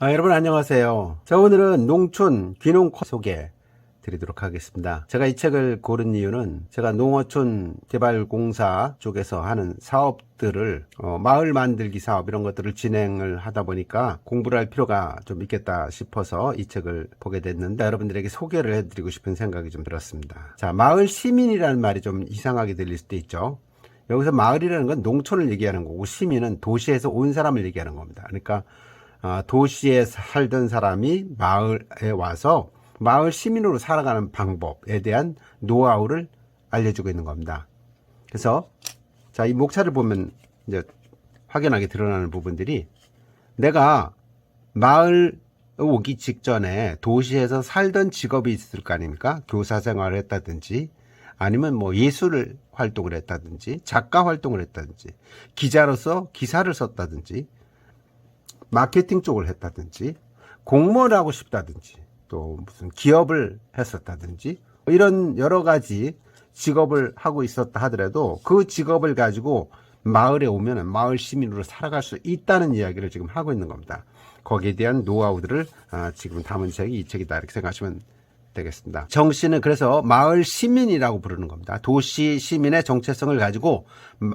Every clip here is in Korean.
여러분 안녕하세요. 자, 오늘은 농촌 귀농 소개 드리도록 하겠습니다. 제가 이 책을 고른 이유는 제가 농어촌 개발공사 쪽에서 하는 사업들을 마을 만들기 사업 이런 것들을 진행을 하다 보니까 공부를 할 필요가 좀 있겠다 싶어서 이 책을 보게 됐는데 여러분들에게 소개를 해드리고 싶은 생각이 좀 들었습니다. 자, 마을 시민이라는 말이 좀 이상하게 들릴 수도 있죠. 여기서 마을이라는 건 농촌을 얘기하는 거고 시민은 도시에서 온 사람을 얘기하는 겁니다. 그러니까 도시에 살던 사람이 마을에 와서 마을 시민으로 살아가는 방법에 대한 노하우를 알려주고 있는 겁니다. 그래서 자, 이 목차를 보면 이제 확연하게 드러나는 부분들이 내가 마을 오기 직전에 도시에서 살던 직업이 있을 거 아닙니까? 교사 생활을 했다든지 아니면 뭐 예술 활동을 했다든지 작가 활동을 했다든지 기자로서 기사를 썼다든지 마케팅 쪽을 했다든지 공무원을 하고 싶다든지 또 무슨 기업을 했었다든지 이런 여러 가지 직업을 하고 있었다 하더라도 그 직업을 가지고 마을에 오면은 마을 시민으로 살아갈 수 있다는 이야기를 지금 하고 있는 겁니다. 거기에 대한 노하우들을 지금 담은 책이 이 책이다 이렇게 생각하시면 되겠습니다. 정 씨는 그래서 마을 시민이라고 부르는 겁니다. 도시 시민의 정체성을 가지고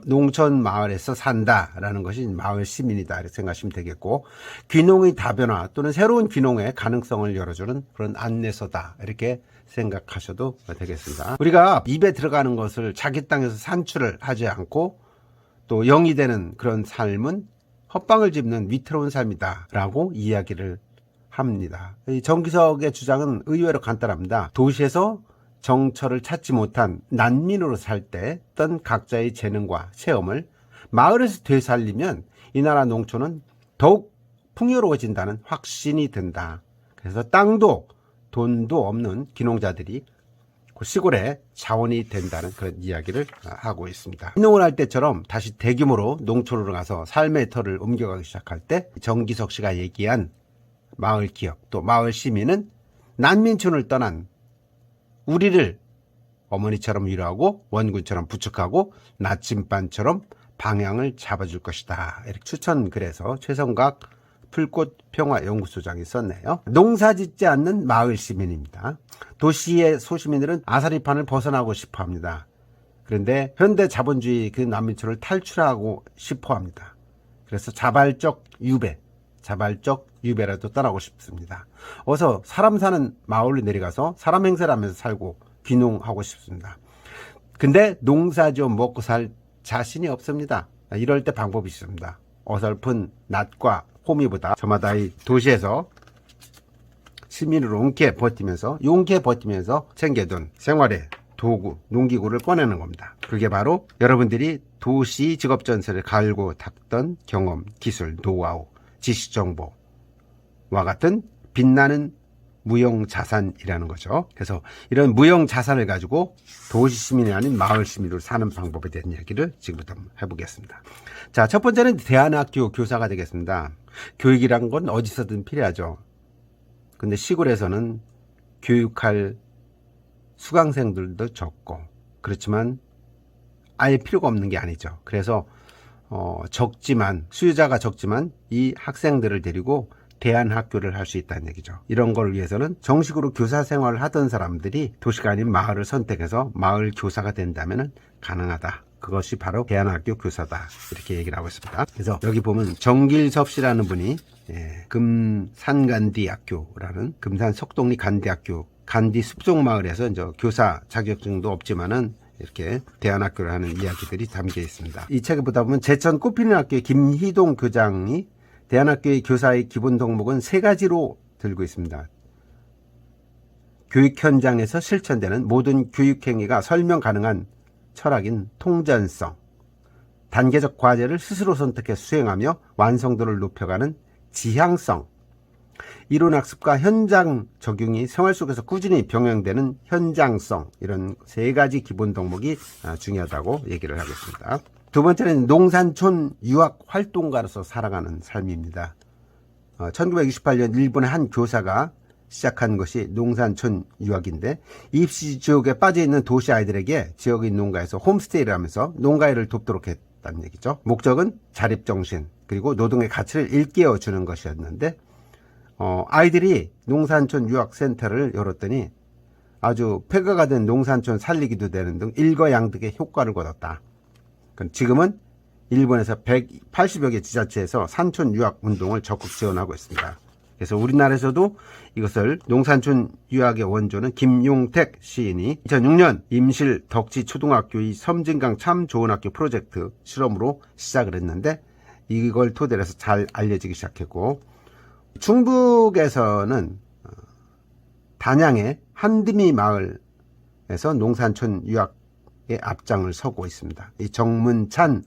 농촌 마을에서 산다라는 것이 마을 시민이다 이렇게 생각하시면 되겠고, 귀농의 다변화 또는 새로운 귀농의 가능성을 열어주는 그런 안내서다 이렇게 생각하셔도 되겠습니다. 우리가 입에 들어가는 것을 자기 땅에서 산출을 하지 않고 또 영이 되는 그런 삶은 헛방을 짚는 위태로운 삶이다 라고 이야기를 합니다. 이 정기석의 주장은 의외로 간단합니다. 도시에서 정처를 찾지 못한 난민으로 살 때 어떤 각자의 재능과 체험을 마을에서 되살리면 이 나라 농촌은 더욱 풍요로워진다는 확신이 든다. 그래서 땅도 돈도 없는 귀농자들이 그 시골에 자원이 된다는 그런 이야기를 하고 있습니다. 귀농을 할 때처럼 다시 대규모로 농촌으로 가서 삶의 터를 옮겨가기 시작할 때 정기석 씨가 얘기한 마을 기업 또 마을 시민은 난민촌을 떠난 우리를 어머니처럼 위로하고 원군처럼 부축하고 나침반처럼 방향을 잡아줄 것이다. 이렇게 추천글에서 최성각 풀꽃평화연구소장이 썼네요. 농사 짓지 않는 마을 시민입니다. 도시의 소시민들은 아사리판을 벗어나고 싶어 합니다. 그런데 현대 자본주의 그 난민촌을 탈출하고 싶어 합니다. 그래서 자발적 유배라도 떠나고 싶습니다. 어서 사람 사는 마을로 내려가서 사람 행세를 하면서 살고 귀농하고 싶습니다. 근데 농사 좀 먹고 살 자신이 없습니다. 이럴 때 방법이 있습니다. 어설픈 낯과 호미보다 저마다 이 도시에서 시민으로 용케 버티면서 챙겨둔 생활의 도구, 농기구를 꺼내는 겁니다. 그게 바로 여러분들이 도시 직업전선을 갈고 닦던 경험, 기술, 노하우, 지식정보와 같은 빛나는 무형자산이라는 거죠. 그래서 이런 무형자산을 가지고 도시 시민이 아닌 마을 시민으로 사는 방법에 대한 이야기를 지금부터 해보겠습니다. 자, 첫 번째는 대안학교 교사가 되겠습니다. 교육이란 건 어디서든 필요하죠. 근데 시골에서는 교육할 수강생들도 적고 그렇지만 아예 필요가 없는 게 아니죠. 그래서 수요자가 적지만 이 학생들을 데리고 대안학교를 할 수 있다는 얘기죠. 이런 걸 위해서는 정식으로 교사 생활을 하던 사람들이 도시가 아닌 마을을 선택해서 마을 교사가 된다면 가능하다. 그것이 바로 대안학교 교사다. 이렇게 얘기를 하고 있습니다. 그래서 여기 보면 정길섭 씨라는 분이 금산간디학교라는 금산 석동리 간디학교 간디 숲속마을에서 이제 교사 자격증도 없지만은 이렇게 대안학교를 하는 이야기들이 담겨 있습니다. 이 책을 보다 보면 제천 꽃피는 학교의 김희동 교장이 대안학교의 교사의 기본 덕목은 3가지로 들고 있습니다. 교육 현장에서 실천되는 모든 교육행위가 설명 가능한 철학인 통전성, 단계적 과제를 스스로 선택해 수행하며 완성도를 높여가는 지향성, 이론학습과 현장 적용이 생활 속에서 꾸준히 병행되는 현장성, 이런 3가지 기본 덕목이 중요하다고 얘기를 하겠습니다. 두 번째는 농산촌 유학활동가로서 살아가는 삶입니다. 1968년 일본의 한 교사가 시작한 것이 농산촌 유학인데, 입시 지옥에 빠져있는 도시 아이들에게 지역의 농가에서 홈스테이를 하면서 농가일을 돕도록 했다는 얘기죠. 목적은 자립정신 그리고 노동의 가치를 일깨워주는 것이었는데, 아이들이 농산촌 유학센터를 열었더니 아주 폐가가 된 농산촌 살리기도 되는 등 일거양득의 효과를 거뒀다. 지금은 일본에서 180여 개 지자체에서 산촌 유학 운동을 적극 지원하고 있습니다. 그래서 우리나라에서도 이것을 농산촌 유학의 원조는 김용택 시인이 2006년 임실 덕지 초등학교의 섬진강 참 좋은 학교 프로젝트 실험으로 시작을 했는데 이걸 토대로 해서 잘 알려지기 시작했고, 충북에서는 단양의 한드미 마을에서 농산촌 유학의 앞장을 서고 있습니다. 이 정문찬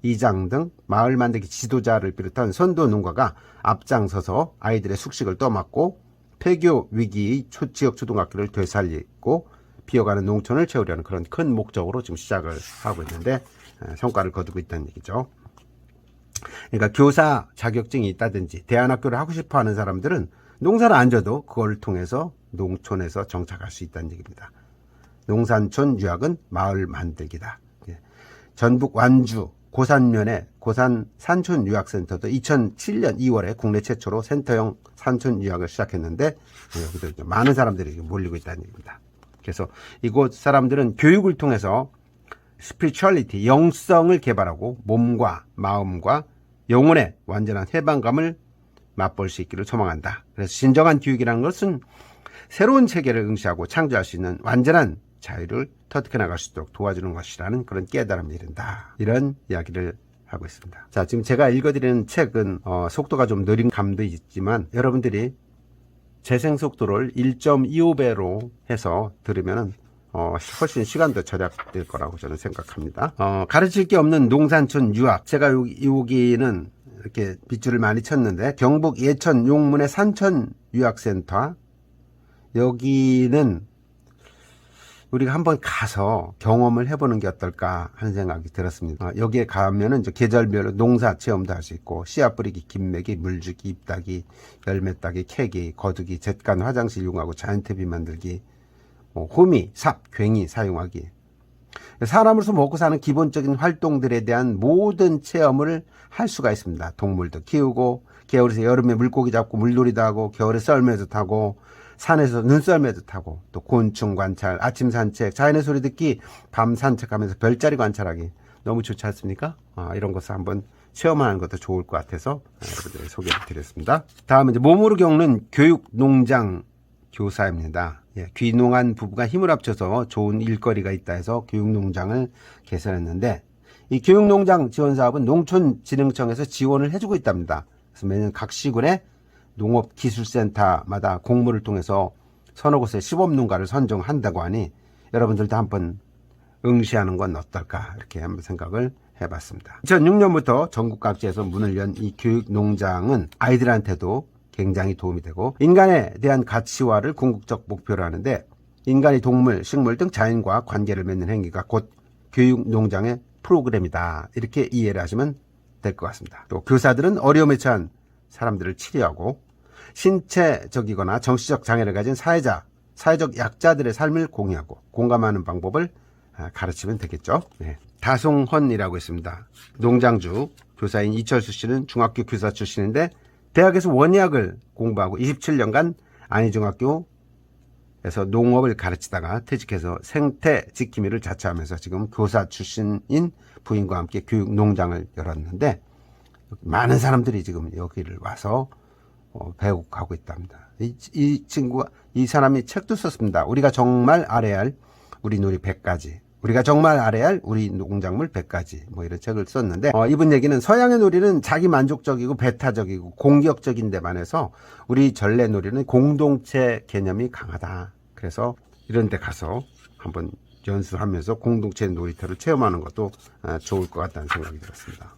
이장 등 마을 만들기 지도자를 비롯한 선도 농가가 앞장서서 아이들의 숙식을 떠맡고 폐교 위기의 지역 초등학교를 되살리고 비어가는 농촌을 채우려는 그런 큰 목적으로 지금 시작을 하고 있는데 성과를 거두고 있다는 얘기죠. 그러니까 교사 자격증이 있다든지 대안학교를 하고 싶어 하는 사람들은 농사를 안 져도 그걸 통해서 농촌에서 정착할 수 있다는 얘기입니다. 농산촌 유학은 마을 만들기다. 전북 완주 고산면에 고산 산촌 유학센터도 2007년 2월에 국내 최초로 센터형 산촌 유학을 시작했는데 여기도 많은 사람들이 몰리고 있다는 얘기입니다. 그래서 이곳 사람들은 교육을 통해서 스피리추얼리티, 영성을 개발하고 몸과 마음과 영혼의 완전한 해방감을 맛볼 수 있기를 소망한다. 그래서 진정한 교육이라는 것은 새로운 세계를 응시하고 창조할 수 있는 완전한 자유를 터득해 나갈 수 있도록 도와주는 것이라는 그런 깨달음이 이른다. 이런 이야기를 하고 있습니다. 자, 지금 제가 읽어드리는 책은 속도가 좀 느린 감도 있지만 여러분들이 재생 속도를 1.25배로 해서 들으면은 훨씬 시간도 절약될 거라고 저는 생각합니다. 가르칠 게 없는 농산촌 유학. 제가 여기는 이렇게 빗줄을 많이 쳤는데 경북 예천 용문의 산촌 유학센터, 여기는 우리가 한번 가서 경험을 해보는 게 어떨까 하는 생각이 들었습니다. 여기에 가면은 이제 계절별로 농사 체험도 할 수 있고 씨앗 뿌리기, 김매기, 물주기, 잎 따기, 열매 따기, 캐기, 거두기, 잿간 화장실 이용하고 자연퇴비 만들기, 호미, 삽, 괭이 사용하기. 사람으로서 먹고 사는 기본적인 활동들에 대한 모든 체험을 할 수가 있습니다. 동물도 키우고, 겨울에서 여름에 물고기 잡고 물놀이도 하고, 겨울에 썰매도 타고, 산에서 눈썰매도 타고, 또 곤충 관찰, 아침 산책, 자연의 소리 듣기, 밤 산책하면서 별자리 관찰하기. 너무 좋지 않습니까? 이런 것을 한번 체험하는 것도 좋을 것 같아서 여러분들 소개를 드렸습니다. 다음은 이제 몸으로 겪는 교육 농장 교사입니다. 귀농한 부부가 힘을 합쳐서 좋은 일거리가 있다 해서 교육농장을 개설했는데, 이 교육농장 지원 사업은 농촌진흥청에서 지원을 해주고 있답니다. 그래서 매년 각 시군에 농업기술센터마다 공모를 통해서 서너 곳의 시범농가를 선정한다고 하니 여러분들도 한번 응시하는 건 어떨까, 이렇게 한번 생각을 해봤습니다. 2006년부터 전국 각지에서 문을 연 이 교육농장은 아이들한테도 굉장히 도움이 되고 인간에 대한 가치화를 궁극적 목표로 하는데, 인간이 동물, 식물 등 자연과 관계를 맺는 행위가 곧 교육농장의 프로그램이다, 이렇게 이해를 하시면 될 것 같습니다. 또 교사들은 어려움에 처한 사람들을 치료하고 신체적이거나 정신적 장애를 가진 사회적 약자들의 삶을 공유하고 공감하는 방법을 가르치면 되겠죠. 다송헌이라고 있습니다. 농장주 교사인 이철수 씨는 중학교 교사 출신인데 대학에서 원예학을 공부하고 27년간 안희중학교에서 농업을 가르치다가 퇴직해서 생태 지킴이를 자처하면서 지금 교사 출신인 부인과 함께 교육농장을 열었는데 많은 사람들이 지금 여기를 와서 배우고 가고 있답니다. 이 사람이 책도 썼습니다. 우리가 정말 알아야 할 우리 놀이 100가지, 우리가 정말 알아야 할 우리 농작물 100가지, 이런 책을 썼는데, 이분 얘기는 서양의 놀이는 자기 만족적이고 배타적이고 공격적인 데만 해서 우리 전래 놀이는 공동체 개념이 강하다. 그래서 이런 데 가서 한번 연수하면서 공동체 놀이터를 체험하는 것도 좋을 것 같다는 생각이 들었습니다.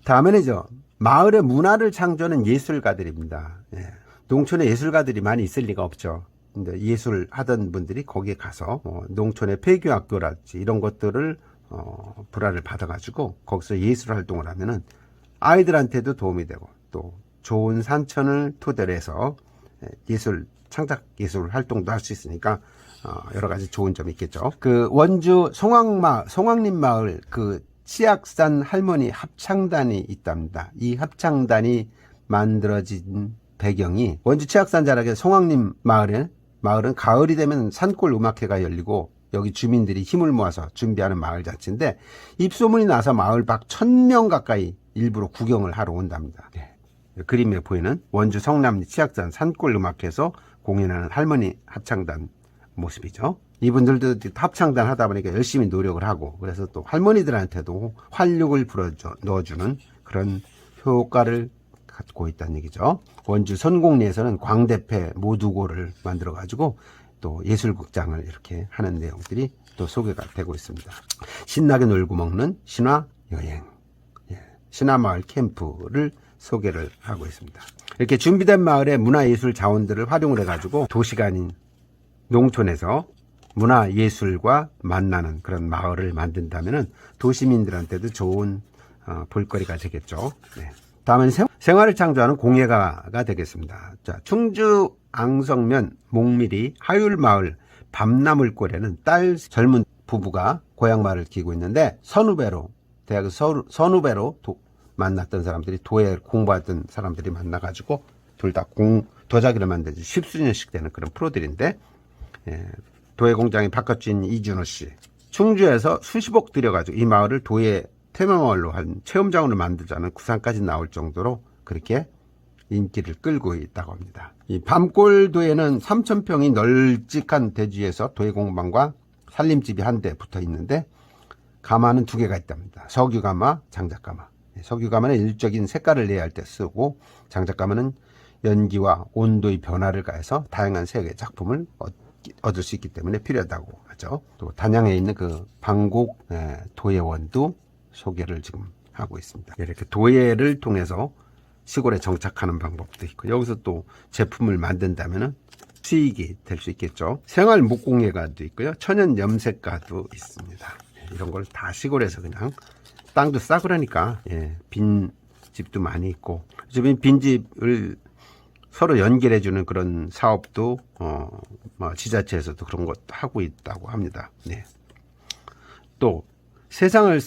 다음에는죠, 마을의 문화를 창조하는 예술가들입니다. 농촌에 예술가들이 많이 있을 리가 없죠. 근데 예술 하던 분들이 거기에 가서 농촌의 폐교학교랄지 이런 것들을 불화를 받아가지고 거기서 예술 활동을 하면은 아이들한테도 도움이 되고 또 좋은 산천을 토대로 해서 창작 예술 활동도 할 수 있으니까 여러 가지 좋은 점이 있겠죠. 그 원주 송악림 마을 그 치악산 할머니 합창단이 있답니다. 이 합창단이 만들어진 배경이 원주 치악산 자락의 송악림 마을은 가을이 되면 산골 음악회가 열리고 여기 주민들이 힘을 모아서 준비하는 마을 자체인데 입소문이 나서 마을 밖 1000명 가까이 일부러 구경을 하러 온답니다. 그림에 보이는 원주 성남 치악산 산골 음악회에서 공연하는 할머니 합창단 모습이죠. 이분들도 합창단 하다 보니까 열심히 노력을 하고 그래서 또 할머니들한테도 활력을 넣어주는 그런 효과를 갖고 있다는 얘기죠. 원주 선곡리에서는 광대패 모두고를 만들어 가지고 또 예술극장을 이렇게 하는 내용들이 또 소개가 되고 있습니다. 신나게 놀고 먹는 신화 여행, 신화마을 캠프를 소개를 하고 있습니다. 이렇게 준비된 마을의 문화예술 자원들을 활용을 해가지고 도시가 아닌 농촌에서 문화예술과 만나는 그런 마을을 만든다면 도시민들한테도 좋은 볼거리가 되겠죠. 다음은 생활을 창조하는 공예가가 되겠습니다. 자, 충주 앙성면 목밀이 하율마을 밤나물골에는 딸 젊은 부부가 고향말을 기고 있는데 대학에서 선후배로 만났던 사람들이 도예 공부하던 사람들이 만나가지고 둘 다 도자기를 만든 지 10수년씩 되는 그런 프로들인데 도예 공장의 바깥주인 이준호 씨 충주에서 수십억 들여가지고 이 마을을 도예 테마마을로 한 체험장으로 만들자는 구상까지 나올 정도로 그렇게 인기를 끌고 있다고 합니다. 이 밤골도에는 3000평이 널찍한 대지에서 도예 공방과 살림집이 한 대 붙어 있는데 가마는 2개가 있답니다. 석유가마, 장작가마. 석유가마는 일적인 색깔을 내야 할 때 쓰고 장작가마는 연기와 온도의 변화를 가해서 다양한 색의 작품을 얻을 수 있기 때문에 필요하다고 하죠. 또 단양에 있는 그 방곡 도예원도 소개를 지금 하고 있습니다. 이렇게 도예를 통해서 시골에 정착하는 방법도 있고 여기서 또 제품을 만든다면 수익이 될 수 있겠죠. 생활 목공예가도 있고요. 천연 염색가도 있습니다. 이런 걸 다 시골에서 그냥 땅도 싸 그러니까 빈 집도 많이 있고 지금 빈집을 서로 연결해주는 그런 사업도 지자체에서도 그런 것도 하고 있다고 합니다. 또 세상을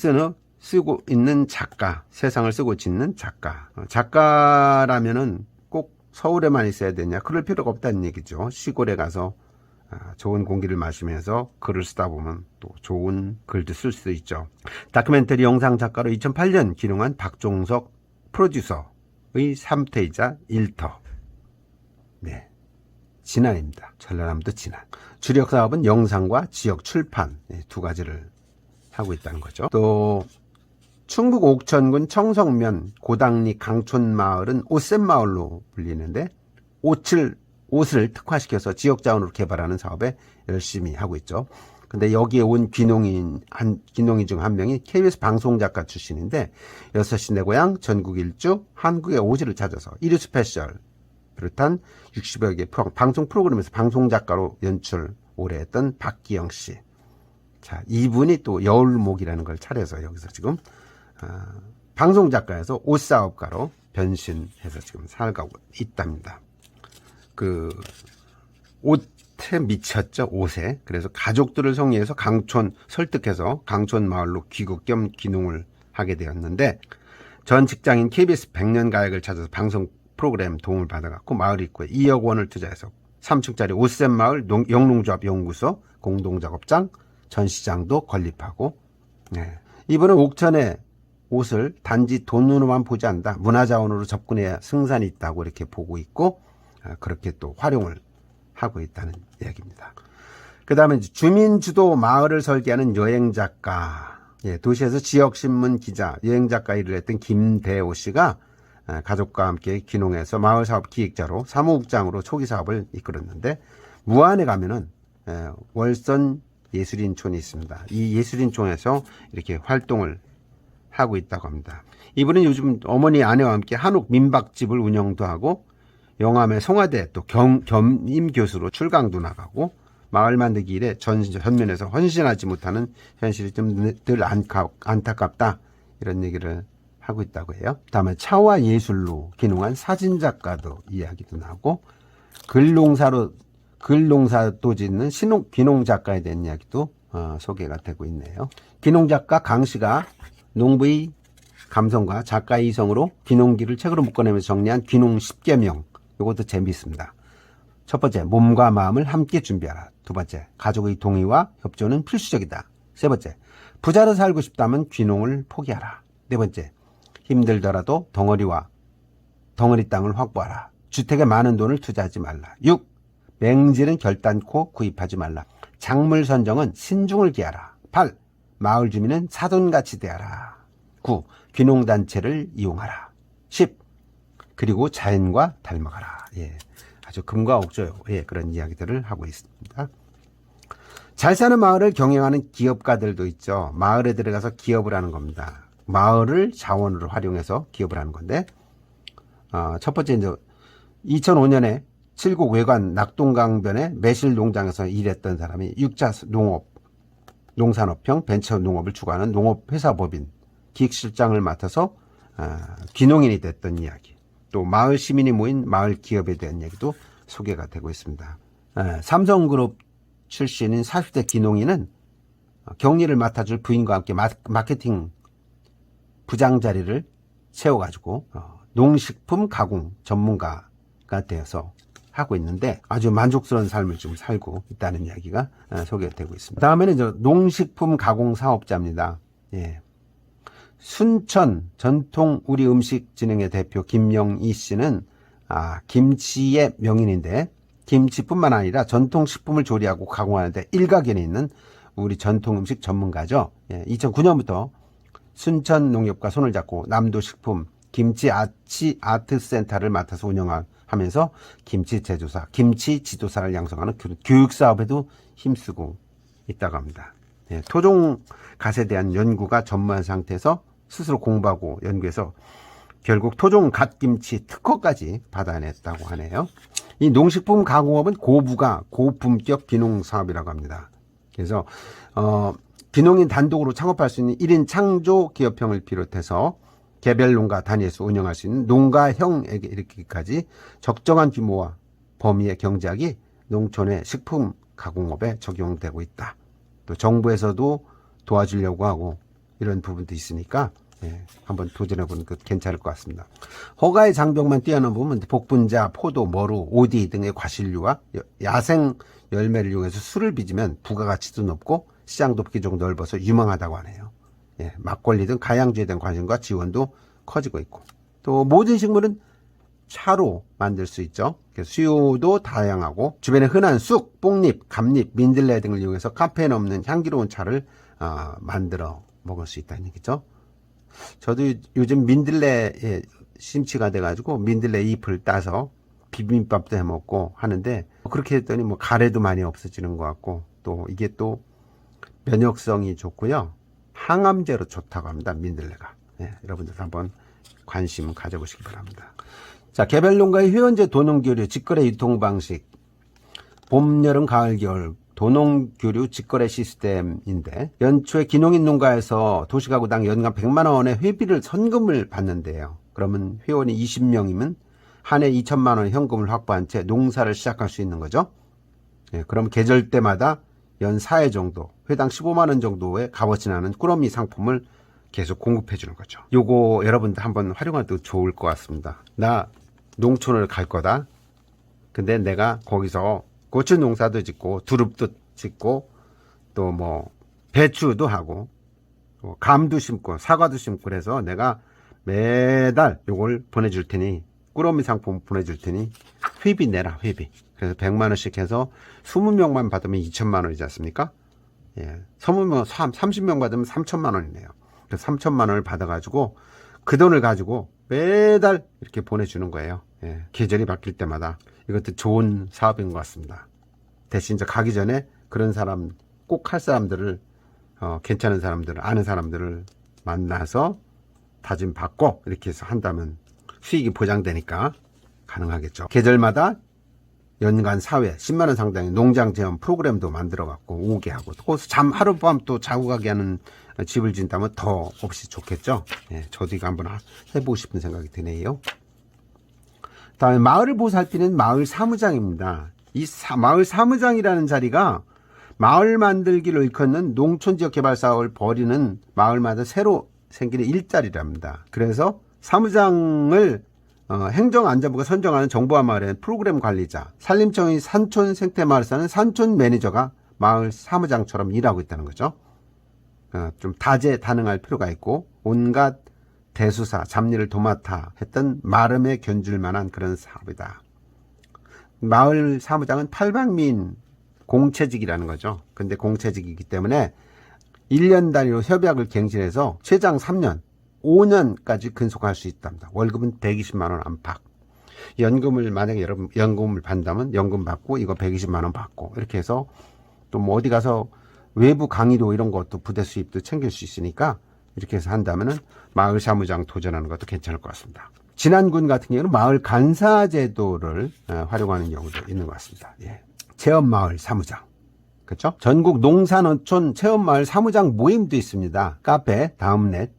쓰고 있는 작가, 세상을 쓰고 짓는 작가. 작가라면은 꼭 서울에만 있어야 되냐? 그럴 필요가 없다는 얘기죠. 시골에 가서 좋은 공기를 마시면서 글을 쓰다 보면 또 좋은 글도 쓸 수 있죠. 다큐멘터리 영상 작가로 2008년 기능한 박종석 프로듀서의 3태이자 1터. 진안입니다. 전라남도 진안. 주력 사업은 영상과 지역 출판 2가지를 하고 있다는 거죠. 또 충북 옥천군 청성면 고당리 강촌마을은 옷샘마을로 불리는데 옷을 특화시켜서 지역자원으로 개발하는 사업에 열심히 하고 있죠. 근데 여기에 온 귀농인 중 한 명이 KBS 방송작가 출신인데 6시 내 고향, 전국 일주, 한국의 오지를 찾아서 1위 스페셜 비롯한 60여 개 방송 프로그램에서 방송작가로 연출 오래 했던 박기영 씨. 자, 이분이 또 여울목이라는 걸 차려서 여기서 지금 방송작가에서 옷사업가로 변신해서 지금 살아가고 있답니다. 그 옷에 미쳤죠. 옷에. 그래서 가족들을 성리해서 설득해서 강촌 마을로 귀국 겸 귀농을 하게 되었는데 전 직장인 KBS 100년 가약을 찾아서 방송 프로그램 도움을 받아갖고 마을 입구에 2억 원을 투자해서 3층짜리 옷샘 마을 영농조합 연구소 공동작업장 전시장도 건립하고 이번에 옥천에 옷을 단지 돈으로만 보지 않는다. 문화자원으로 접근해야 승산이 있다고 이렇게 보고 있고 그렇게 또 활용을 하고 있다는 이야기입니다. 그 다음에 주민주도 마을을 설계하는 여행작가, 도시에서 지역신문 기자, 여행작가 일을 했던 김대호 씨가 가족과 함께 귀농해서 마을사업 기획자로 사무국장으로 초기 사업을 이끌었는데 무안에 가면은 월선 예술인촌이 있습니다. 이 예술인촌에서 이렇게 활동을 하고 있다고 합니다. 이분은 요즘 어머니 아내와 함께 한옥 민박집을 운영도 하고 영암의 송화대 또 겸임 교수로 출강도 나가고 마을 만들기 일에 전면에서 헌신하지 못하는 현실이 좀 늘 안타깝다 이런 얘기를 하고 있다고 해요. 다음에 차와 예술로 기능한 사진작가도 이야기도 나고 글농사도 짓는 귀농작가에 대한 이야기도 소개가 되고 있네요. 귀농작가 강씨가 농부의 감성과 작가의 이성으로 귀농기를 책으로 묶어내면서 정리한 귀농 10계명 이것도 재미있습니다. 첫 번째, 몸과 마음을 함께 준비하라. 두 번째, 가족의 동의와 협조는 필수적이다. 세 번째, 부자로 살고 싶다면 귀농을 포기하라. 네 번째, 힘들더라도 덩어리 땅을 확보하라. 주택에 많은 돈을 투자하지 말라. 6. 맹지는 결단코 구입하지 말라. 작물 선정은 신중을 기하라. 8. 마을 주민은 사돈같이 대하라. 9. 귀농단체를 이용하라. 10. 그리고 자연과 닮아가라. 예, 아주 금과 옥조 그런 이야기들을 하고 있습니다. 잘 사는 마을을 경영하는 기업가들도 있죠. 마을에 들어가서 기업을 하는 겁니다. 마을을 자원으로 활용해서 기업을 하는 건데, 첫 번째 이제 2005년에 칠곡 외관 낙동강변의 매실 농장에서 일했던 사람이 육자 농업, 농산업형 벤처 농업을 추구하는 농업회사법인 기획실장을 맡아서 귀농인이 됐던 이야기, 또 마을 시민이 모인 마을 기업에 대한 얘기도 소개가 되고 있습니다. 삼성그룹 출신인 40대 귀농인은 격리를 맡아줄 부인과 함께 마케팅 부장 자리를 채워가지고 농식품 가공 전문가가 되어서 하고 있는데 아주 만족스러운 삶을 좀 살고 있다는 이야기가 소개되고 있습니다. 다음에는 이제 농식품 가공 사업자입니다. 예. 순천 전통 우리 음식 진흥회 대표 김영희 씨는 김치의 명인인데, 김치뿐만 아니라 전통 식품을 조리하고 가공하는데 일가견이 있는 우리 전통 음식 전문가죠. 예. 2009년부터 순천 농협과 손을 잡고 남도식품 김치 아트센터를 맡아서 운영하면서 김치 제조사, 김치 지도사를 양성하는 교육 사업에도 힘쓰고 있다고 합니다. 예, 토종 갓에 대한 연구가 전무한 상태에서 스스로 공부하고 연구해서 결국 토종 갓김치 특허까지 받아냈다고 하네요. 이 농식품 가공업은 고부가 고품격 귀농 사업이라고 합니다. 그래서 귀농인 단독으로 창업할 수 있는 1인 창조 기업형을 비롯해서 개별 농가 단위에서 운영할 수 있는 농가형에게 이르기까지 적정한 규모와 범위의 경제학이 농촌의 식품 가공업에 적용되고 있다. 또 정부에서도 도와주려고 하고 이런 부분도 있으니까 한번 도전해보는 것도 괜찮을 것 같습니다. 허가의 장벽만 뛰어넘으면 복분자, 포도, 머루, 오디 등의 과실류와 야생 열매를 이용해서 술을 빚으면 부가가치도 높고 시장도 비교적 넓어서 유망하다고 하네요. 예, 막걸리 등 가양주에 대한 관심과 지원도 커지고 있고, 또 모든 식물은 차로 만들 수 있죠. 수요도 다양하고 주변에 흔한 쑥, 뽕잎, 감잎, 민들레 등을 이용해서 카페인 없는 향기로운 차를 만들어 먹을 수 있다는 얘기죠. 저도 요즘 민들레에 심취가 돼가지고 민들레 잎을 따서 비빔밥도 해 먹고 하는데, 그렇게 했더니 뭐 가래도 많이 없어지는 것 같고, 또 이게 또 면역성이 좋고요, 항암제로 좋다고 합니다. 민들레가. 여러분들 한번 관심 가져보시기 바랍니다. 자, 개별 농가의 회원제 도농교류 직거래 유통 방식, 봄, 여름, 가을, 겨울 도농교류 직거래 시스템인데, 연초에 귀농인 농가에서 도시가구당 연간 100만 원의 회비를 선금을 받는데요. 그러면 회원이 20명이면 한 해 2천만 원의 현금을 확보한 채 농사를 시작할 수 있는 거죠. 그럼 계절 때마다 연 4회 정도, 회당 15만 원 정도의 값어치 나는 꾸러미 상품을 계속 공급해 주는 거죠. 요거 여러분들 한번 활용해도 좋을 것 같습니다. 나 농촌을 갈 거다. 근데 내가 거기서 고추 농사도 짓고 두릅도 짓고 또 뭐 배추도 하고 감도 심고 사과도 심고 그래서 내가 매달 요걸 보내줄 테니, 꾸러미 상품 보내줄 테니 회비 내라, 회비. 그래서 100만 원씩 해서 20명만 받으면 2천만 원이지 않습니까? 예. 30명 받으면 3천만 원이네요. 그래서 3천만 원을 받아가지고 그 돈을 가지고 매달 이렇게 보내주는 거예요. 예. 계절이 바뀔 때마다. 이것도 좋은 사업인 것 같습니다. 대신 이제 가기 전에 그런 사람, 꼭 할 사람들을, 괜찮은 사람들을, 아는 사람들을 만나서 다짐 받고 이렇게 해서 한다면 수익이 보장되니까 가능하겠죠. 계절마다 연간 4회 10만원 상당의 농장 체험 프로그램도 만들어갖고 오게 하고, 거기서 하룻밤 또 자고 가게 하는 집을 짓다면 더 없이 좋겠죠. 예, 저도 이거 한번 해보고 싶은 생각이 드네요. 다음에 마을을 보살피는 마을 사무장입니다. 이 마을 사무장이라는 자리가 마을 만들기를 일컫는 농촌지역 개발 사업을 벌이는 마을마다 새로 생기는 일자리랍니다. 그래서 사무장을 행정안전부가 선정하는 정부와 마을의 프로그램 관리자, 산림청의 산촌 생태마을사는 산촌 매니저가 마을 사무장처럼 일하고 있다는 거죠. 좀 다재다능할 필요가 있고 온갖 대수사, 잡일을 도맡아 했던 마름에 견줄 만한 그런 사업이다. 마을 사무장은 팔방미인 공채직이라는 거죠. 근데 공채직이기 때문에 1년 단위로 협약을 갱신해서 최장 3년, 5년까지 근속할 수 있답니다. 월급은 120만 원 안팎. 연금을 만약에 여러분 연금을 받는다면 연금 받고 이거 120만 원 받고 이렇게 해서 또 뭐 어디 가서 외부 강의도 이런 것도 부대 수입도 챙길 수 있으니까 이렇게 해서 한다면은 마을 사무장 도전하는 것도 괜찮을 것 같습니다. 진안군 같은 경우는 마을 간사 제도를 활용하는 경우도 있는 것 같습니다. 예. 체험마을 사무장. 그렇죠? 전국 농산어촌 체험마을 사무장 모임도 있습니다. 카페, 다음넷.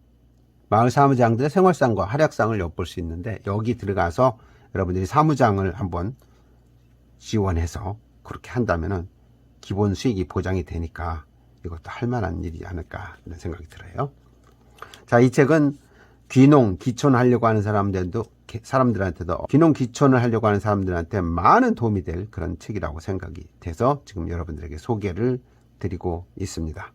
마을 사무장들의 생활상과 활약상을 엿볼 수 있는데 여기 들어가서 여러분들이 사무장을 한번 지원해서 그렇게 한다면은 기본 수익이 보장이 되니까 이것도 할 만한 일이지 않을까 이런 생각이 들어요. 자, 이 책은 귀농, 귀촌 하려고 하는 사람들한테도 귀농, 귀촌을 하려고 하는 사람들한테 많은 도움이 될 그런 책이라고 생각이 돼서 지금 여러분들에게 소개를 드리고 있습니다.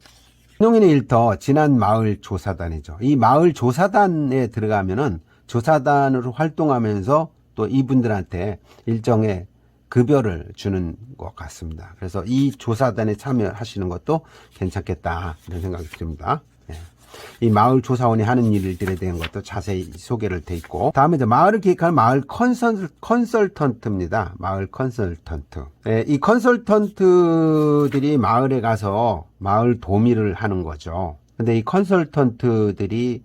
귀농인의 일터 진안마을조사단이죠. 이 마을조사단에 들어가면은 조사단으로 활동하면서 또 이분들한테 일정의 급여를 주는 것 같습니다. 그래서 이 조사단에 참여하시는 것도 괜찮겠다 이런 생각이 듭니다. 이 마을 조사원이 하는 일들에 대한 것도 자세히 소개를 돼 있고, 다음에 이제 마을을 기획하는 마을 컨설턴트입니다. 마을 컨설턴트. 이 컨설턴트들이 마을에 가서 마을 도미를 하는 거죠. 근데 이 컨설턴트들이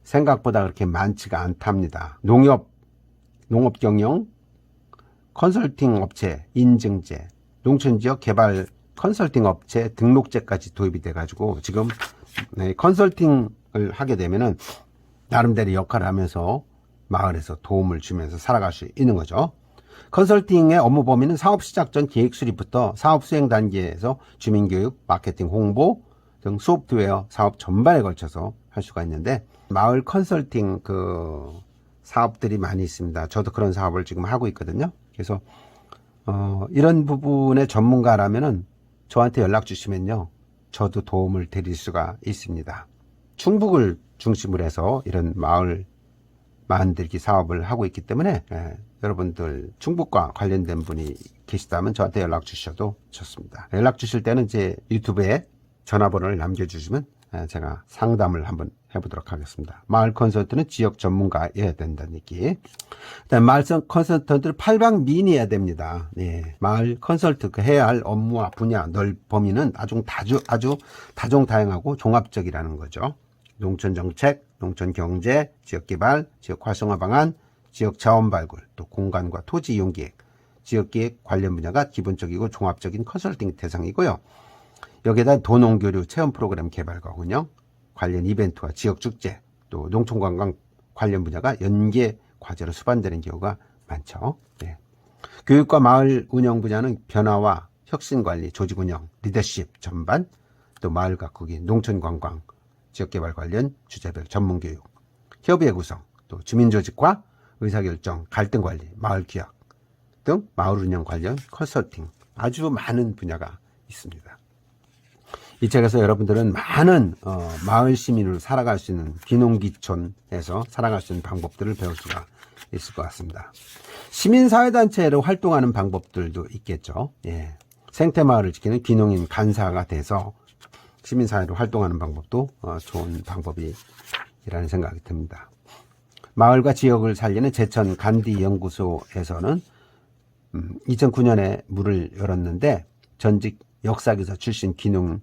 생각보다 그렇게 많지가 않답니다. 농업 경영, 컨설팅 업체 인증제, 농촌지역 개발 컨설팅 업체 등록제까지 도입이 돼가지고 지금 컨설팅을 하게 되면은 나름대로 역할을 하면서 마을에서 도움을 주면서 살아갈 수 있는 거죠. 컨설팅의 업무 범위는 사업 시작 전 계획 수립부터 사업 수행 단계에서 주민교육, 마케팅, 홍보 등 소프트웨어 사업 전반에 걸쳐서 할 수가 있는데, 마을 컨설팅 사업들이 많이 있습니다. 저도 그런 사업을 지금 하고 있거든요. 그래서 이런 부분의 전문가라면은 저한테 연락 주시면요, 저도 도움을 드릴 수가 있습니다. 충북을 중심으로 해서 이런 마을 만들기 사업을 하고 있기 때문에 여러분들 충북과 관련된 분이 계시다면 저한테 연락 주셔도 좋습니다. 연락 주실 때는 제 유튜브에 전화번호를 남겨주시면 제가 상담을 한번 해보도록 하겠습니다. 마을 컨설턴트는 지역 전문가여야 된다는 얘기. 마을 컨설턴트는 팔방미인이어야 됩니다. 네. 마을 컨설턴트 해야 할 업무와 분야 범위는 아주 다종다양하고 종합적이라는 거죠. 농촌정책, 농촌경제, 지역개발, 지역활성화 방안, 지역자원 발굴, 또 공간과 토지 이용계획, 지역계획 관련 분야가 기본적이고 종합적인 컨설팅 대상이고요. 여기에다 도농교류 체험 프로그램 개발과군요, 관련 이벤트와 지역축제, 또 농촌관광 관련 분야가 연계 과제로 수반되는 경우가 많죠. 네. 교육과 마을 운영 분야는 변화와 혁신관리, 조직운영, 리더십 전반, 또 마을 가꾸기, 농촌관광, 지역개발 관련 주제별 전문교육, 협의회 구성, 또 주민조직과 의사결정, 갈등관리, 마을규약 등 마을 운영 관련 컨설팅, 아주 많은 분야가 있습니다. 이 책에서 여러분들은 많은 마을 시민으로 살아갈 수 있는 귀농귀촌에서 살아갈 수 있는 방법들을 배울 수가 있을 것 같습니다. 시민사회단체로 활동하는 방법들도 있겠죠. 예. 생태마을을 지키는 귀농인 간사가 돼서 시민사회로 활동하는 방법도 좋은 방법이라는 생각이 듭니다. 마을과 지역을 살리는 제천 간디 연구소에서는 2009년에 문을 열었는데, 전직 역사교사 출신 귀농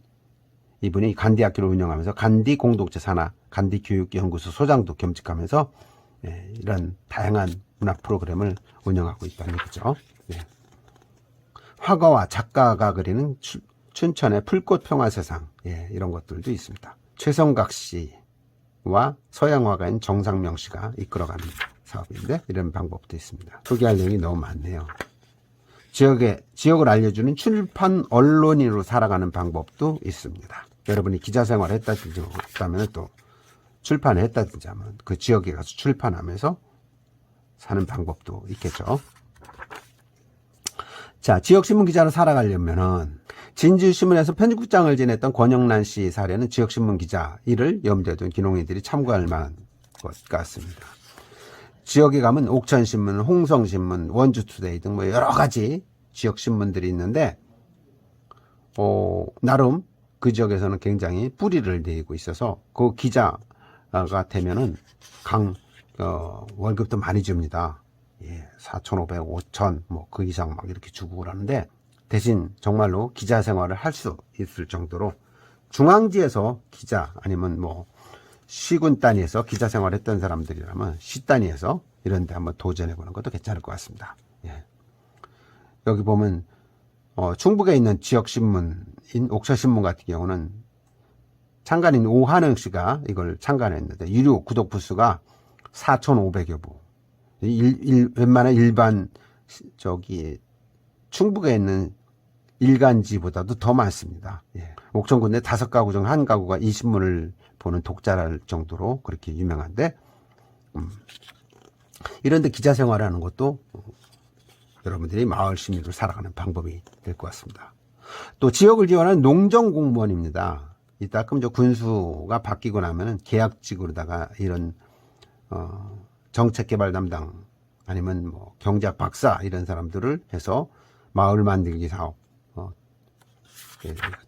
이분이 간디 학교를 운영하면서 간디 공동체 산하 간디 교육연구소 소장도 겸직하면서 이런 다양한 문학 프로그램을 운영하고 있다는 거죠. 화가와 작가가 그리는 춘천의 풀꽃 평화세상, 이런 것들도 있습니다. 최성각 씨와 서양 화가인 정상명 씨가 이끌어가는 사업인데 이런 방법도 있습니다. 소개할 내용이 너무 많네요. 지역을 알려주는 출판 언론인으로 살아가는 방법도 있습니다. 여러분이 기자 생활을 했다든지 그다음에 또 출판을 했다든지 하면 그 지역에 가서 출판하면서 사는 방법도 있겠죠. 자, 지역신문 기자로 살아가려면은 진주신문에서 편집국장을 지냈던 권영란 씨 사례는 지역신문 기자 일을 염두에 둔 귀농인들이 참고할 만한 것 같습니다. 지역에 가면 옥천신문, 홍성신문, 원주투데이 등 뭐 여러 가지 지역신문들이 있는데 나름 그 지역에서는 굉장히 뿌리를 내고 있어서 그 기자가 되면은 월급도 많이 줍니다. 예, 4,500, 5,000 뭐 그 이상 막 이렇게 주고 그러는데 대신 정말로 기자 생활을 할 수 있을 정도로 중앙지에서 기자 아니면 뭐 시군 단위에서 기자 생활했던 사람들이라면 시 단위에서 이런 데 한번 도전해 보는 것도 괜찮을 것 같습니다. 예. 여기 보면 충북에 있는 지역신문인 옥천신문 같은 경우는 창간인 오한영 씨가 이걸 창간했는데 유료 구독 부수가 4,500여 부. 웬만한 일반 충북에 있는 일간지보다도 더 많습니다. 예. 옥천군내 5가구 중 1가구가 이 신문을 보는 독자랄 정도로 그렇게 유명한데 이런데 기자 생활하는 것도 여러분들이 마을 시민으로 살아가는 방법이 될 것 같습니다. 또 지역을 지원하는 농정공무원입니다. 이따금 군수가 바뀌고 나면은 계약직으로다가 이런 정책개발 담당 아니면 뭐 경제학 박사 이런 사람들을 해서 마을 만들기 사업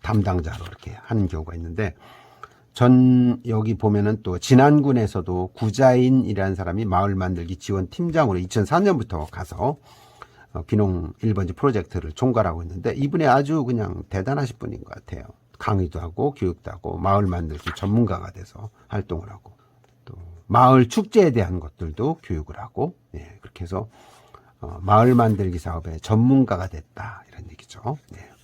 담당자로 이렇게 하는 경우가 있는데 여기 보면은 또 진안군에서도 구자인이라는 사람이 마을 만들기 지원 팀장으로 2004년부터 가서 귀농 1번지 프로젝트를 총괄하고 있는데 이분이 아주 그냥 대단하신 분인 것 같아요. 강의도 하고 교육도 하고 마을 만들기 전문가가 돼서 활동을 하고 또 마을 축제에 대한 것들도 교육을 하고 예, 그렇게 해서 마을 만들기 사업의 전문가가 됐다 이런 얘기죠. 예.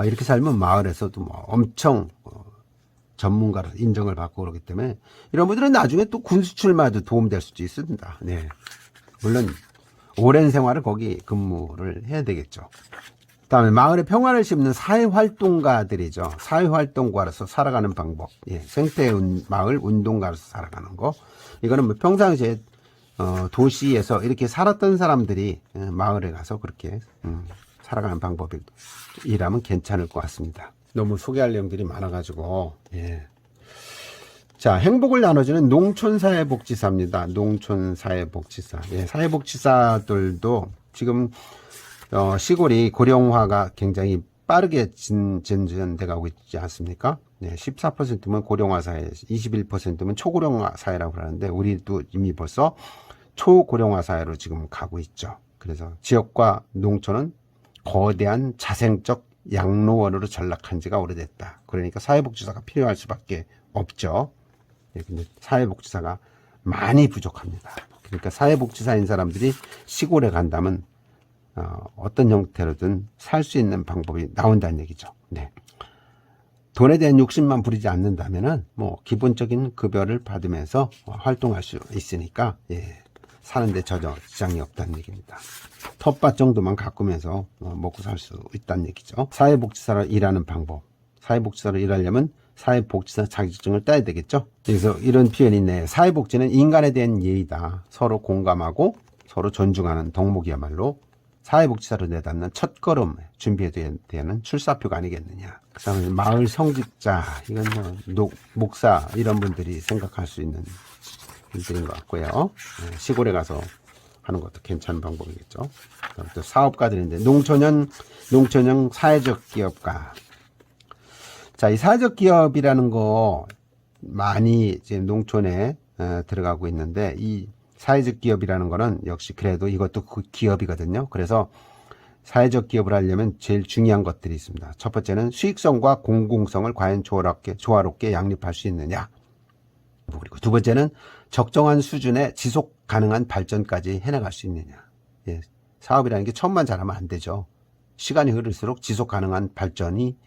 이렇게 살면 마을에서도 뭐 엄청 전문가로 인정을 받고 그러기 때문에 이런 분들은 나중에 또 군수 출마도 도움될 수도 있습니다. 네. 물론 오랜 생활을 거기 근무를 해야 되겠죠. 다음에 마을의 평화를 심는 사회활동가들이죠. 사회활동가로서 살아가는 방법. 예, 마을 운동가로서 살아가는 거. 이거는 뭐 평상시에 도시에서 이렇게 살았던 사람들이 마을에 가서 그렇게 살아가는 방법이라면 괜찮을 것 같습니다. 너무 소개할 내용들이 많아가지고 예. 자, 행복을 나눠주는 농촌사회복지사입니다. 농촌사회복지사. 예, 사회복지사들도 지금 시골이 고령화가 굉장히 빠르게 진전돼 가고 있지 않습니까? 네, 14%면 고령화 사회, 21%면 초고령화 사회라고 그러는데 우리도 이미 벌써 초고령화 사회로 지금 가고 있죠. 그래서 지역과 농촌은 거대한 자생적 양로원으로 전락한 지가 오래됐다. 그러니까 사회복지사가 필요할 수밖에 없죠. 근데 사회복지사가 많이 부족합니다. 그러니까 사회복지사인 사람들이 시골에 간다면 어떤 형태로든 살 수 있는 방법이 나온다는 얘기죠. 네. 돈에 대한 욕심만 부리지 않는다면은 뭐 기본적인 급여를 받으면서 활동할 수 있으니까 예, 사는데 전혀 지장이 없다는 얘기입니다. 텃밭 정도만 가꾸면서 먹고 살 수 있다는 얘기죠. 사회복지사로 일하는 방법. 사회복지사로 일하려면 사회복지사 자격증을 따야 되겠죠. 그래서 이런 표현이 있네요. 사회복지는 인간에 대한 예의다. 서로 공감하고 서로 존중하는 덕목이야말로 사회복지사로 내닫는 첫걸음 준비해야 되는 출사표가 아니겠느냐. 그 다음에 마을 성직자, 이건 뭐 목사 이런 분들이 생각할 수 있는 일들인 것 같고요. 시골에 가서 하는 것도 괜찮은 방법이겠죠. 또 사업가들인데 농촌형 사회적 기업가. 자, 이 사회적 기업이라는 거 많이 지금 농촌에 들어가고 있는데 이 사회적 기업이라는 거는 역시 그래도 이것도 그 기업이거든요. 그래서 사회적 기업을 하려면 제일 중요한 것들이 있습니다. 첫 번째는 수익성과 공공성을 과연 조화롭게 양립할 수 있느냐. 그리고 두 번째는 적정한 수준의 지속 가능한 발전까지 해나갈 수 있느냐. 예, 사업이라는 게 처음만 잘하면 안 되죠. 시간이 흐를수록 지속 가능한 발전이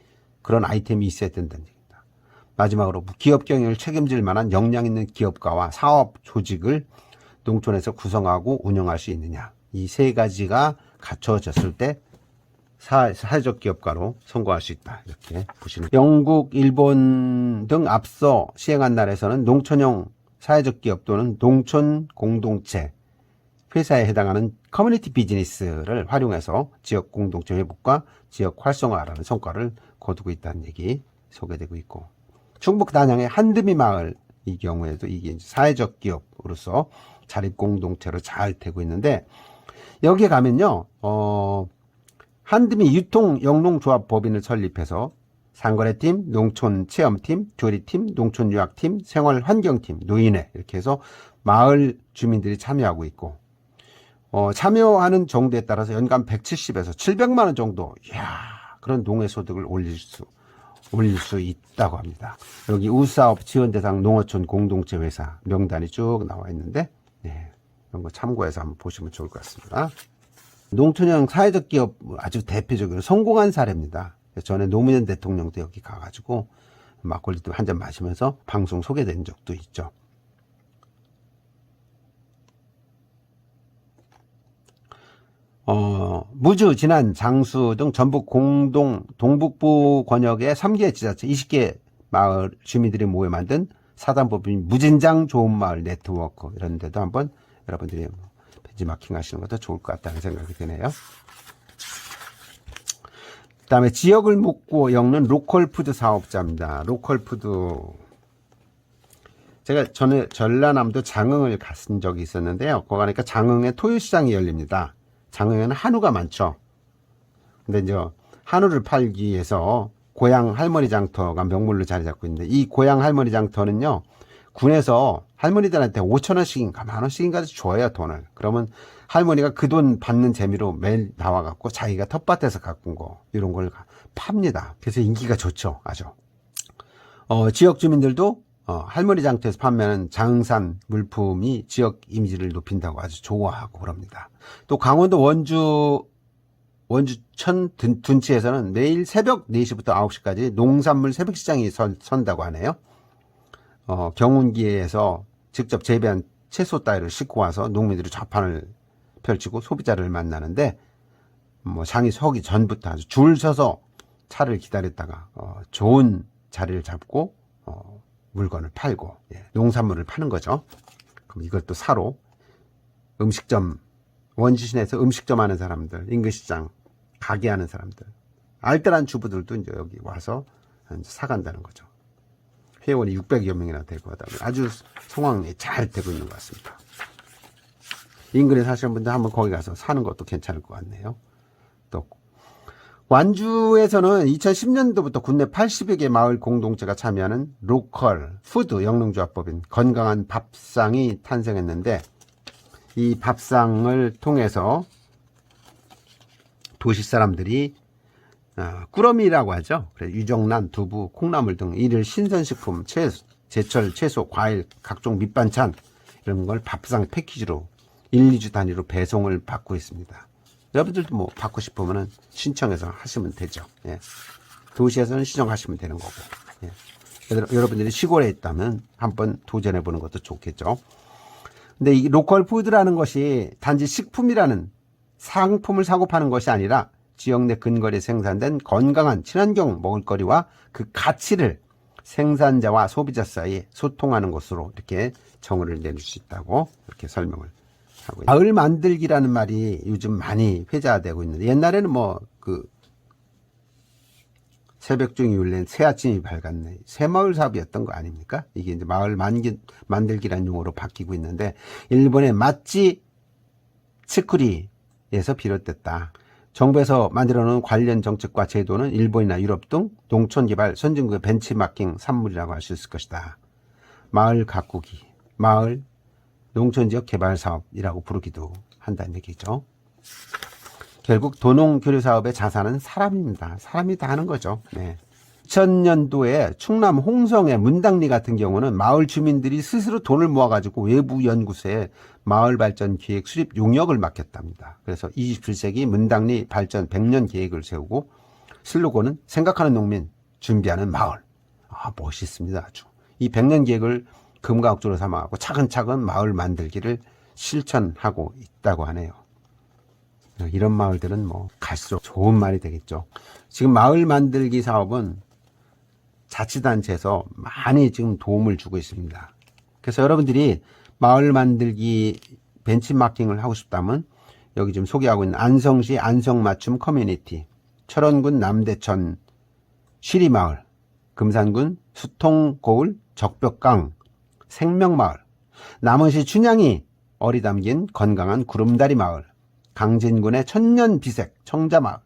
그런 아이템이 있어야 된다는 얘기입니다. 마지막으로 기업 경영을 책임질 만한 역량 있는 기업가와 사업 조직을 농촌에서 구성하고 운영할 수 있느냐. 이 세 가지가 갖춰졌을 때 사회적 기업가로 성공할 수 있다. 이렇게 보시는. 영국, 일본 등 앞서 시행한 나라에서는 농촌형 사회적 기업 또는 농촌 공동체, 회사에 해당하는 커뮤니티 비즈니스를 활용해서 지역 공동체 회복과 지역 활성화라는 성과를 거두고 있다는 얘기 소개되고 있고, 충북 단양의 한드미 마을 이 경우에도 이게 사회적 기업으로서 자립 공동체로 잘 되고 있는데, 여기에 가면요, 한드미 유통 영농조합 법인을 설립해서 상거래팀, 농촌 체험팀, 조리팀, 농촌 유학팀, 생활환경팀, 노인회 이렇게 해서 마을 주민들이 참여하고 있고, 참여하는 정도에 따라서 연간 170에서 700만 원 정도, 이야, 그런 농해 소득을 올릴 수 있다고 합니다. 여기 우사업 지원 대상 농어촌 공동체 회사 명단이 쭉 나와 있는데, 네, 이런 거 참고해서 한번 보시면 좋을 것 같습니다. 농촌형 사회적 기업 아주 대표적으로 성공한 사례입니다. 전에 노무현 대통령도 여기 가가지고 막걸리도 한 잔 마시면서 방송 소개된 적도 있죠. 무주, 진안, 장수 등 전북 동북부 권역의 3개 지자체 20개 마을 주민들이 모여 만든 사단법인 무진장 좋은 마을 네트워크, 이런 데도 한번 여러분들이 벤치마킹 하시는 것도 좋을 것 같다는 생각이 드네요. 그 다음에 지역을 묻고 엮는 로컬푸드 사업자입니다. 로컬푸드. 제가 전에 전라남도 장흥을 갔은 적이 있었는데요. 거기 가니까 장흥에 토요시장이 열립니다. 장흥에는 한우가 많죠. 근데 이제 한우를 팔기 위해서 고향 할머니 장터가 명물로 자리 잡고 있는데, 이 고향 할머니 장터는요, 군에서 할머니들한테 5,000원씩인가 10,000원씩인가 줘요, 돈을. 그러면 할머니가 그 돈 받는 재미로 매일 나와갖고 자기가 텃밭에서 가꾼 거, 이런 걸 팝니다. 그래서 인기가 좋죠, 아주. 지역 주민들도 할머니 장터에서 판매하는 장흥산 물품이 지역 이미지를 높인다고 아주 좋아하고 그럽니다. 또 강원도 원주천 둔치에서는 매일 새벽 4시부터 9시까지 농산물 새벽시장이 선다고 하네요. 경운기에서 직접 재배한 채소 따위를 싣고 와서 농민들이 좌판을 펼치고 소비자를 만나는데, 장이 서기 전부터 아주 줄 서서 차를 기다렸다가 좋은 자리를 잡고 물건을 팔고, 농산물을 파는 거죠. 그럼 이것도 사러 음식점, 원주시내에서 음식점 하는 사람들, 임금시장, 가게 하는 사람들, 알뜰한 주부들도 이제 여기 와서 사간다는 거죠. 회원이 600여 명이나 되고 하다 보니 아주 상황이 잘 되고 있는 것 같습니다. 인근에 사시는 분들 한번 거기 가서 사는 것도 괜찮을 것 같네요. 또 완주에서는 2010년도부터 국내 80여 개 마을 공동체가 참여하는 로컬 푸드 영농조합법인 건강한 밥상이 탄생했는데, 이 밥상을 통해서 도시 사람들이 꾸러미라고 하죠. 유정란, 두부, 콩나물 등 일일 신선식품, 제철, 채소, 과일, 각종 밑반찬 이런 걸 밥상 패키지로 1, 2주 단위로 배송을 받고 있습니다. 여러분들도 뭐 받고 싶으면 신청해서 하시면 되죠. 예. 도시에서는 신청하시면 되는 거고, 예. 여러분들이 시골에 있다면 한번 도전해 보는 것도 좋겠죠. 근데 이 로컬 푸드라는 것이 단지 식품이라는 상품을 사고 파는 것이 아니라 지역 내 근거리에 생산된 건강한 친환경 먹을거리와 그 가치를 생산자와 소비자 사이에 소통하는 것으로 이렇게 정의를 내릴 수 있다고 이렇게 설명을 하고 있습니다. 마을 만들기라는 말이 요즘 많이 회자되고 있는데, 옛날에는 새벽중이 울린 새아침이 밝았네, 새마을 사업이었던 거 아닙니까? 이게 이제 마을 만들기라는 용어로 바뀌고 있는데, 일본의 마찌 츠쿠리에서 비롯됐다. 정부에서 만들어 놓은 관련 정책과 제도는 일본이나 유럽 등 농촌개발 선진국의 벤치마킹 산물이라고 할 수 있을 것이다. 마을 가꾸기, 마을 농촌지역 개발 사업이라고 부르기도 한다는 얘기죠. 결국 도농교류사업의 자산은 사람입니다. 사람이 다 하는 거죠. 네. 2000년도에 충남 홍성의 문당리 같은 경우는 마을 주민들이 스스로 돈을 모아가지고 외부 연구소에 마을 발전 기획 수립 용역을 맡겼답니다. 그래서 27세기 문당리 발전 100년 계획을 세우고, 슬로건은 생각하는 농민, 준비하는 마을. 멋있습니다. 아주. 이 100년 계획을 금가옥조로 삼아갖고 차근차근 마을 만들기를 실천하고 있다고 하네요. 이런 마을들은 갈수록 좋은 말이 되겠죠. 지금 마을 만들기 사업은 자치단체에서 많이 지금 도움을 주고 있습니다. 그래서 여러분들이 마을 만들기 벤치마킹을 하고 싶다면 여기 지금 소개하고 있는 안성시 안성맞춤 커뮤니티, 철원군 남대천 시리마을, 금산군 수통고을 적벽강 생명마을, 남원시 춘향이 어리 담긴 건강한 구름다리 마을, 강진군의 천년비색 청자마을,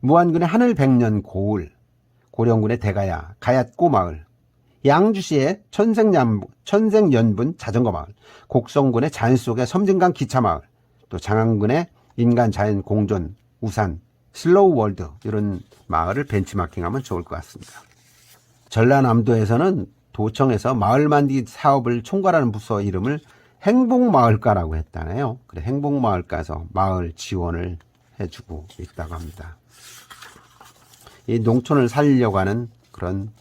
무안군의 하늘백년 고을, 고령군의 대가야 가얏고 마을, 양주시의 천생연분 자전거마을, 곡성군의 자연 속의 섬진강 기차마을, 또 장안군의 인간자연 공존 우산 슬로우월드, 이런 마을을 벤치마킹하면 좋을 것 같습니다. 전라남도에서는 도청에서 마을 만들기 사업을 총괄하는 부서 이름을 행복마을과라고 했다네요. 그래, 행복마을과에서 마을 지원을 해주고 있다고 합니다. 이 농촌을 살리려고 하는 그런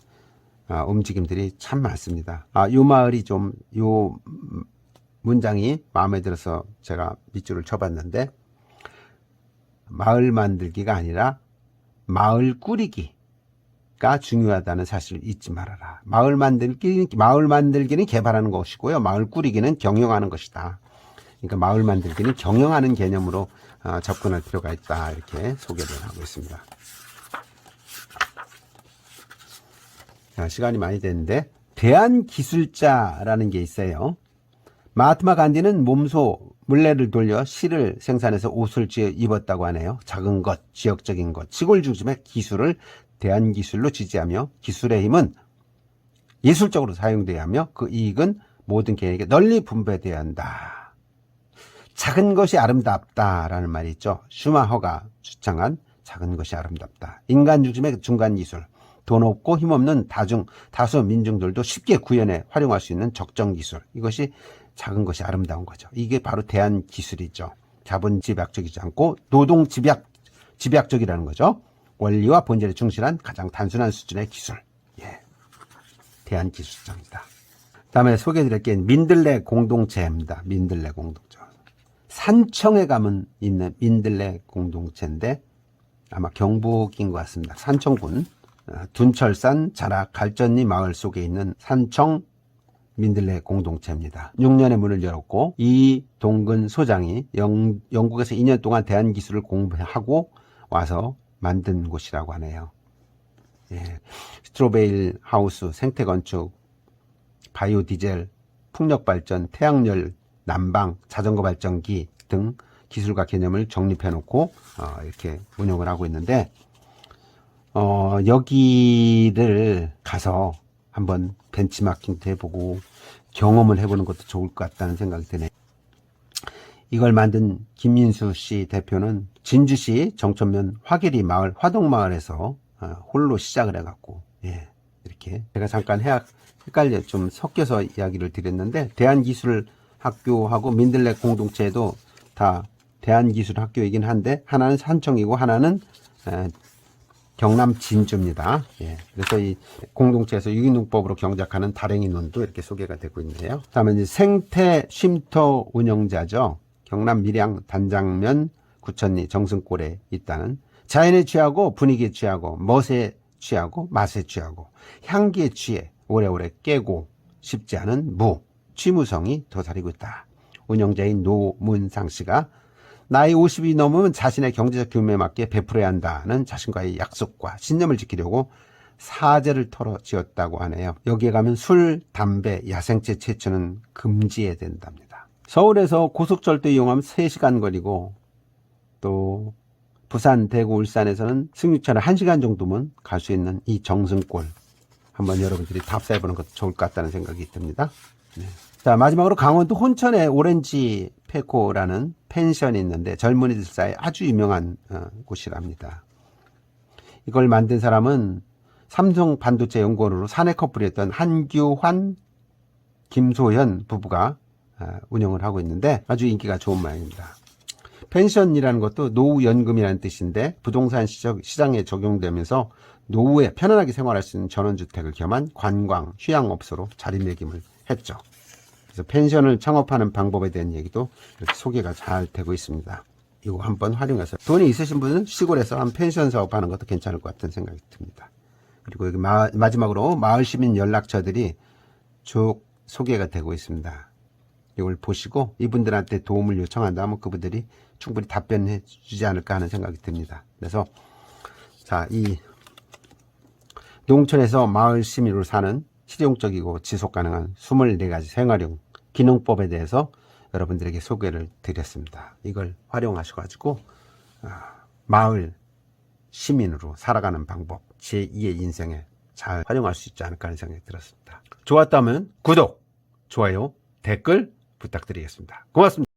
움직임들이 참 많습니다. 요 마을이 좀, 요 문장이 마음에 들어서 제가 밑줄을 쳐봤는데, 마을 만들기가 아니라 마을 꾸리기가 중요하다는 사실을 잊지 말아라. 마을 만들기는 개발하는 것이고요. 마을 꾸리기는 경영하는 것이다. 그러니까 마을 만들기는 경영하는 개념으로 접근할 필요가 있다. 이렇게 소개를 하고 있습니다. 자, 시간이 많이 됐는데, 대한기술자라는 게 있어요. 마하트마 간디는 몸소 물레를 돌려 실을 생산해서 옷을 입었다고 하네요. 작은 것, 지역적인 것, 시골 중심의 기술을 대한기술로 지지하며, 기술의 힘은 예술적으로 사용돼야 하며 그 이익은 모든 개인에게 널리 분배돼야 한다. 작은 것이 아름답다라는 말이 있죠. 슈마허가 주창한 작은 것이 아름답다. 인간 중심의 중간 기술, 돈 없고 힘없는 다수 민중들도 쉽게 구현해 활용할 수 있는 적정 기술, 이것이 작은 것이 아름다운 거죠. 이게 바로 대한기술이죠. 자본 집약적이지 않고 노동 집약적이라는 거죠. 원리와 본질에 충실한 가장 단순한 수준의 기술. 예, 대한기술자입니다. 다음에 소개해드릴 게 민들레 공동체입니다. 민들레 공동체. 산청에 가면 있는 민들레 공동체인데 아마 경북인 것 같습니다. 산청군 둔철산 자락 갈전리 마을 속에 있는 산청 민들레 공동체입니다. 6년에 문을 열었고, 이동근 소장이 영국에서 2년 동안 대한기술을 공부하고 와서 만든 곳이라고 하네요. 예. 스트로베일 하우스, 생태건축, 바이오 디젤, 풍력발전, 태양열, 난방, 자전거 발전기 등 기술과 개념을 정립해 놓고 이렇게 운영을 하고 있는데, 여기를 가서 한번 벤치마킹도 해보고 경험을 해보는 것도 좋을 것 같다는 생각이 드네요. 이걸 만든 김민수 씨 대표는 진주시 정천면 화계리 마을 화동마을에서 홀로 시작을 해갖고, 예, 이렇게 제가 잠깐 헷갈려 좀 섞여서 이야기를 드렸는데, 대한기술학교하고 민들레 공동체도 다 대한기술학교이긴 한데 하나는 산청이고 하나는 경남 진주입니다. 예, 그래서 이 공동체에서 유기농법으로 경작하는 다랭이논도 이렇게 소개가 되고 있네요. 다음에 이제 생태 쉼터 운영자죠. 경남 밀양 단장면 구천리 정승골에 있다는, 자연에 취하고 분위기에 취하고 멋에 취하고 맛에 취하고 향기에 취해 오래오래 깨고 싶지 않은 취무성이 도사리고 있다. 운영자인 노문상 씨가 나이 50이 넘으면 자신의 경제적 규모에 맞게 베풀어야 한다는 자신과의 약속과 신념을 지키려고 사제를 털어 지었다고 하네요. 여기에 가면 술, 담배, 야생채 채취는 금지해야 된답니다. 서울에서 고속철도 이용하면 3시간 거리고, 또 부산, 대구, 울산에서는 승유차를 1시간 정도면 갈 수 있는 이 정승골, 한번 여러분들이 답사해보는 것도 좋을 것 같다는 생각이 듭니다. 네. 자, 마지막으로 강원도 혼천에 오렌지 페코라는 펜션이 있는데 젊은이들 사이에 아주 유명한 곳이랍니다. 이걸 만든 사람은 삼성 반도체 연구원으로 사내 커플이었던 한규환, 김소현 부부가 운영을 하고 있는데 아주 인기가 좋은 모양입니다. 펜션이라는 것도 노후연금이라는 뜻인데 부동산 시장에 적용되면서 노후에 편안하게 생활할 수 있는 전원주택을 겸한 관광, 휴양업소로 자리매김을 했죠. 그래서 펜션을 창업하는 방법에 대한 얘기도 이렇게 소개가 잘 되고 있습니다. 이거 한번 활용해서 돈이 있으신 분은 시골에서 한 펜션 사업하는 것도 괜찮을 것 같은 생각이 듭니다. 그리고 여기 마지막으로 마을시민 연락처들이 쭉 소개가 되고 있습니다. 이걸 보시고 이분들한테 도움을 요청한다면 그분들이 충분히 답변해 주지 않을까 하는 생각이 듭니다. 그래서 자, 이 농촌에서 마을 시민으로 사는 실용적이고 지속 가능한 24가지 생활용 기농법에 대해서 여러분들에게 소개를 드렸습니다. 이걸 활용하셔가지고 마을 시민으로 살아가는 방법, 제2의 인생에 잘 활용할 수 있지 않을까 하는 생각이 들었습니다. 좋았다면 구독, 좋아요, 댓글 부탁드리겠습니다. 고맙습니다.